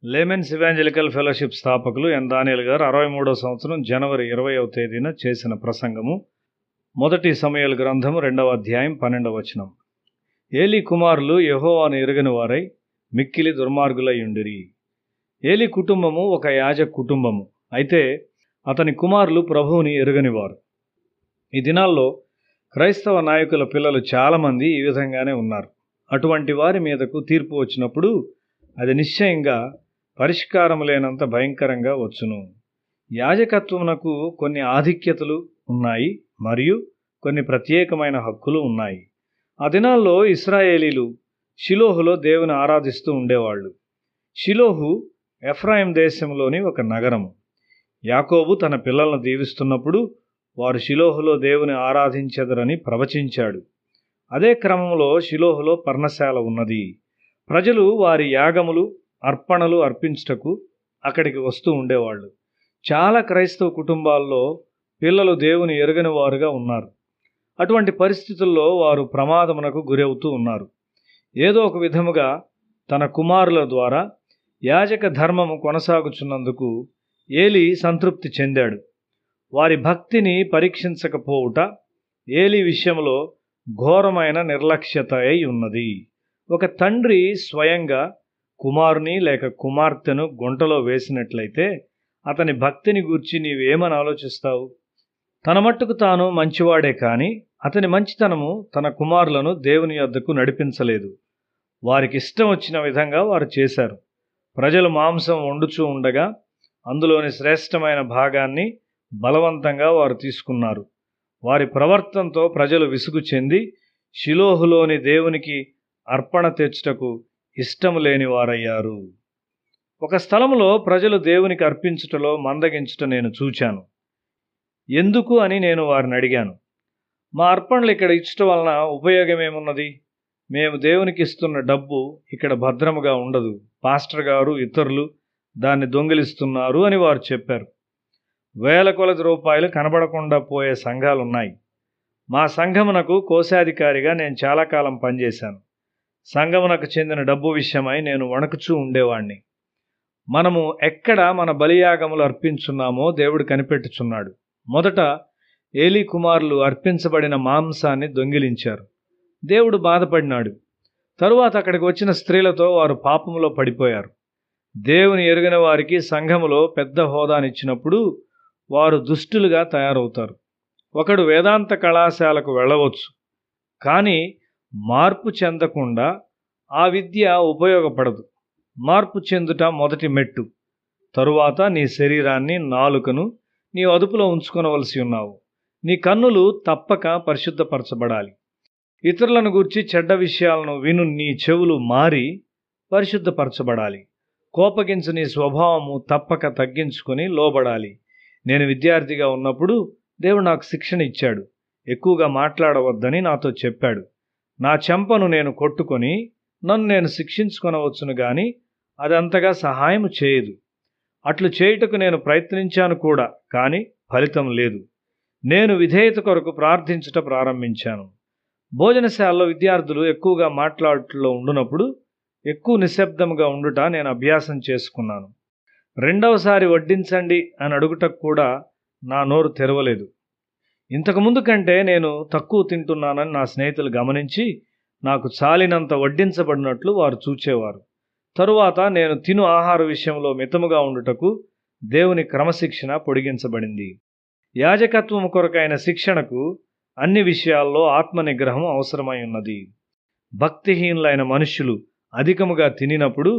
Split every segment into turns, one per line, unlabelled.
Laymen's evangelical fellowship స్థాపకులు ఎన్ దానియేల్ గారు 63వ సంవత్సరం జనవరి 20వ తేదీన చేసిన ప్రసంగము. మొదటి సమూయేలు గ్రంథము 2వ అధ్యాయం 12వ వచనం. ఏలీ కుమారులు యెహోవాను ఎరుగని వారై మిక్కిలి దుర్మార్గులయ్యుండిరి. ఏలీ కుటుంబము ఒక యాజక కుటుంబము. అయితే అతని కుమారులు ప్రభువుని ఎరుగనివారు. ఈ దినాల్లో క్రైస్తవ నాయకుల పిల్లలు చాలామంది ఈ విధంగానే ఉన్నారు. అటువంటి వారి మీదకు తీర్పు వచ్చినప్పుడు అది నిశ్చయంగా పరిష్కారం లేనంత భయంకరంగా వచ్చును. యాజకత్వమునకు కొన్ని ఆధిక్యతలు ఉన్నాయి మరియు కొన్ని ప్రత్యేకమైన హక్కులు ఉన్నాయి. ఆ దినాల్లో ఇశ్రాయేలీలు షిలోహులో దేవుని ఆరాధిస్తూ ఉండేవాళ్ళు. షిలోహు ఎఫ్రాయిం దేశంలోని ఒక నగరము. యాకోబు తన పిల్లలను దీవిస్తున్నప్పుడు వారు షిలోహులో దేవుని ఆరాధించెదరని ప్రవచించాడు. అదే క్రమంలో షిలోహులో పర్ణశాల ఉన్నది. ప్రజలు వారి యాగములు అర్పణలు అర్పించుటకు అక్కడికి వస్తూ ఉండేవాళ్ళు. చాలా క్రైస్తవ కుటుంబాల్లో పిల్లలు దేవుని ఎరుగని వారుగా ఉన్నారు. అటువంటి పరిస్థితుల్లో వారు ప్రమాదమునకు గురవుతూ ఉన్నారు. ఏదో ఒక విధముగా తన కుమారుల ద్వారా యాజక ధర్మము కొనసాగుచున్నందుకు ఏలీ సంతృప్తి చెందాడు. వారి భక్తిని పరీక్షించకపోవుట ఏలీ విషయంలో ఘోరమైన నిర్లక్ష్యత అయి ఉన్నది. ఒక తండ్రి స్వయంగా కుమారుని లేక కుమార్తెను గుంటలో వేసినట్లయితే అతని భక్తిని గూర్చి నీవేమని ఆలోచిస్తావు? తన మట్టుకు తాను మంచివాడే కానీ అతని మంచితనము తన కుమారులను దేవుని యొద్దకు నడిపించలేదు. వారికి ఇష్టం వచ్చిన విధంగా వారు చేశారు. ప్రజలు మాంసం వండుచూ ఉండగా అందులోని శ్రేష్టమైన భాగాన్ని బలవంతంగా వారు తీసుకున్నారు. వారి ప్రవర్తనతో ప్రజలు విసుగు చెంది షిలోహులోని దేవునికి అర్పణ తెచ్చుటకు ఇష్టం లేని వారయ్యారు. ఒక స్థలంలో ప్రజలు దేవునికి అర్పించుటలో మందగించుట నేను చూచాను. ఎందుకు అని నేను వారిని అడిగాను. మా అర్పణలు ఇక్కడ ఇచ్చటం వలన ఉపయోగం ఏమున్నది? మేము దేవునికి ఇస్తున్న డబ్బు ఇక్కడ భద్రముగా ఉండదు. పాస్టర్ గారు ఇతరులు దాన్ని దొంగిలిస్తున్నారు అని వారు చెప్పారు. వేల కొలది రూపాయలు కనబడకుండా పోయే సంఘాలున్నాయి. మా సంఘమునకు కోశాధికారిగా నేను చాలా కాలం పనిచేశాను. సంఘమునకు చెందిన డబ్బు విషయమై నేను వణకుచూ ఉండేవాణ్ణి. మనము ఎక్కడ మన బలియాగములు అర్పించున్నామో దేవుడు కనిపెట్టుచున్నాడు. మొదట ఏలీ కుమారులు అర్పించబడిన మాంసాన్ని దొంగిలించారు. దేవుడు బాధపడినాడు. తరువాత అక్కడికి వచ్చిన స్త్రీలతో వారు పాపములో పడిపోయారు. దేవుని ఎరుగని వారికి సంఘములో పెద్ద హోదానిచ్చినప్పుడు వారు దుష్టులుగా తయారవుతారు. ఒకడు వేదాంత కళాశాలకు వెళ్ళవచ్చు, కానీ మార్పు చెందకుండా ఆ విద్య ఉపయోగపడదు. మార్పు చెందుట మొదటి మెట్టు. తరువాత నీ శరీరాన్ని, నాలుకను నీ అదుపులో ఉంచుకొనవలసి ఉన్నావు. నీ కన్నులు తప్పక పరిశుద్ధపరచబడాలి. ఇతరులను గూర్చి చెడ్డ విషయాలను విను నీ చెవులు మారి పరిశుద్ధపరచబడాలి. కోపగించు నీ స్వభావము తప్పక తగ్గించుకొని లోబడాలి. నేను విద్యార్థిగా ఉన్నప్పుడు దేవుడు నాకు శిక్షణ ఇచ్చాడు. ఎక్కువగా మాట్లాడవద్దని నాతో చెప్పాడు. నా చెంపను నేను కొట్టుకొని నన్ను నేను శిక్షించుకొనవచ్చును గాని అది అంతగా సహాయము చేయదు. అట్లు చేయుటకు నేను ప్రయత్నించాను కూడా, కానీ ఫలితం లేదు. నేను విధేయత కొరకు ప్రార్థించుట ప్రారంభించాను. భోజనశాలలో విద్యార్థులు ఎక్కువగా మాట్లాడుటలో ఉండునప్పుడు ఎక్కువ నిశ్శబ్దంగా ఉండుట నేను అభ్యాసం చేసుకున్నాను. రెండవసారి వడ్డించండి అని అడుగుటకు కూడా నా నోరు తెరవలేదు. ఇంతకుముందు కంటే నేను తక్కువ తింటున్నానని నా స్నేహితులు గమనించి నాకు చాలినంత వడ్డించబడినట్లు వారు చూచేవారు. తరువాత నేను తిను ఆహార విషయంలో మితముగా ఉండుటకు దేవుని క్రమశిక్షణ పొడిగించబడింది. యాజకత్వము కొరకైన శిక్షణకు అన్ని విషయాల్లో ఆత్మనిగ్రహం అవసరమై ఉన్నది. భక్తిహీనులైన మనుష్యులు అధికముగా తినినప్పుడు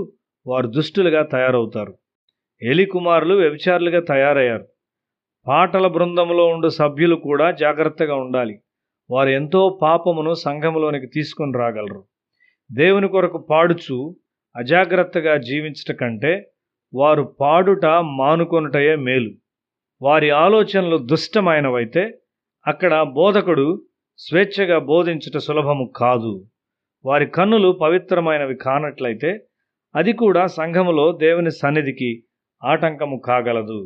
వారు దుష్టులుగా తయారవుతారు. ఏలీ కుమారులు వ్యభిచారులుగా తయారయ్యారు. పాటల బృందంలో ఉండు సభ్యులు కూడా జాగ్రత్తగా ఉండాలి. వారు ఎంతో పాపమును సంఘములోనికి తీసుకొని రాగలరు. దేవుని కొరకు పాడుచు అజాగ్రత్తగా జీవించట కంటే వారు పాడుట మానుకొనుటయే మేలు. వారి ఆలోచనలు దుష్టమైనవైతే అక్కడ బోధకుడు స్వేచ్ఛగా బోధించుట సులభము కాదు. వారి కన్నులు పవిత్రమైనవి కానట్లయితే అది కూడా సంఘములో దేవుని సన్నిధికి ఆటంకము కాగలదు.